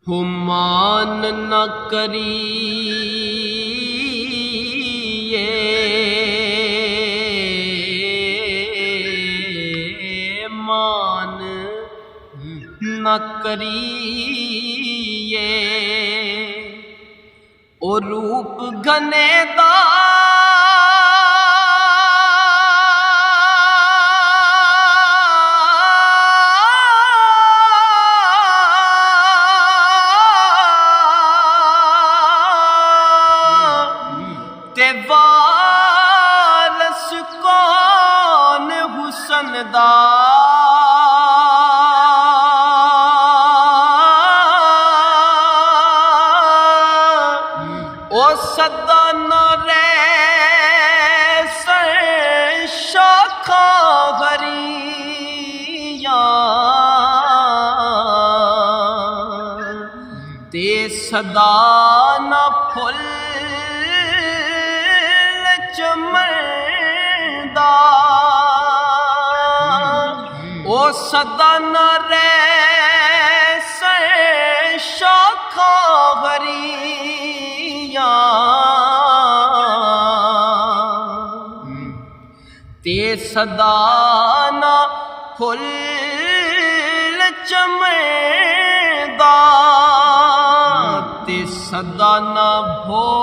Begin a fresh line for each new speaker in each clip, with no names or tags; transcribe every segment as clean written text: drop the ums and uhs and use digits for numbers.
हुमान न करिए मान न करिए ओ रूप घने दा ते वारस कौन हुसन दा ओ सदा न रह शाखा हरियां ते सदा न फुल चमदा ओ सदा न रह शाखा हरियां ते सदा न फुल चमदा ते सदा न भोर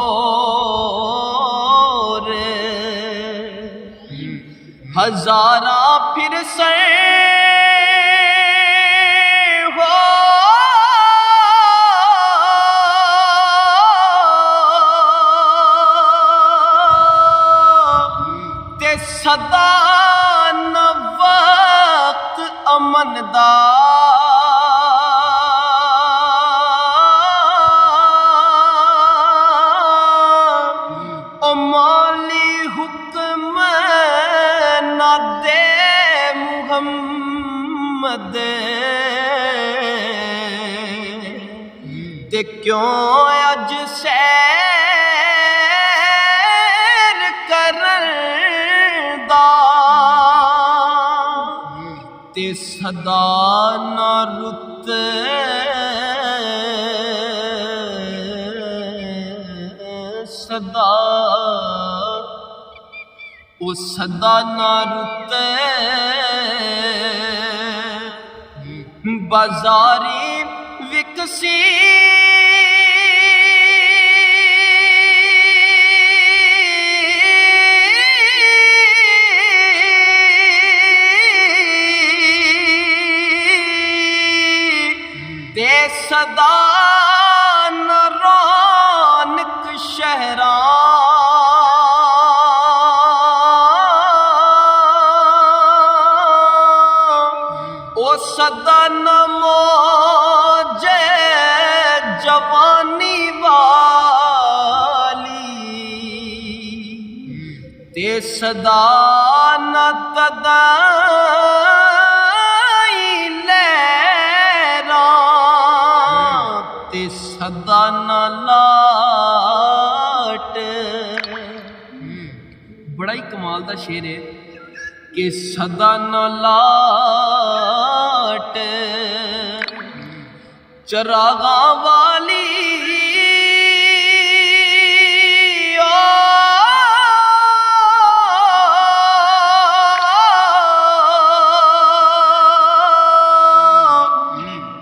हजारा फिर से हो ते सदा न वक्त अमन दा माली हुक्म न दे मुहम्मद ते क्यों अज सैर करदा ते सदा न रुत सदा ओ सदा न रुत बाजारी विकसी ते सदा न रौनक शहरा ओ सदा न मौजे जवानी वाली ते सदा न तदाई लहरा ते सदा न लाट। बड़ा ही कमाल दा शेर है कि सदा न लाट चरागा वाली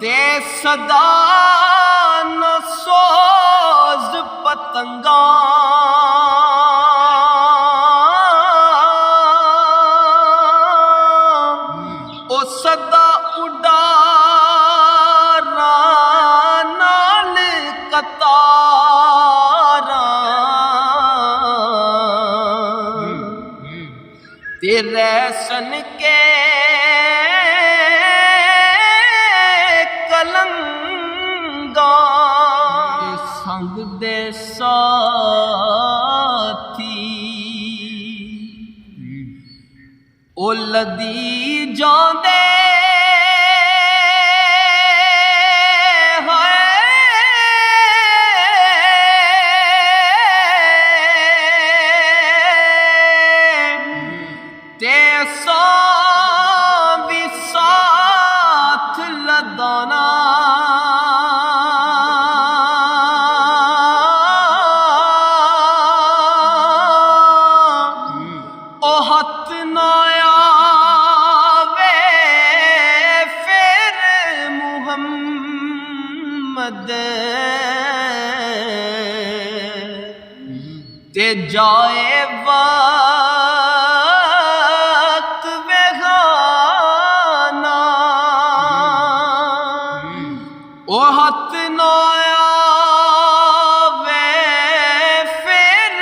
ते सदा न सोज पतंगा ओ सदा उडारा नाल कतारा ते रैसन के कलंगा संग दे साथी ओ लदी जांदे ते सो भी साथ लदाना मुहम्मद ते जाए वक्त बेगाना ओ हथ ना आवे फिर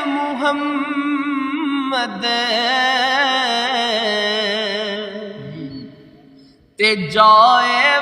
मुहम्मद ते जाए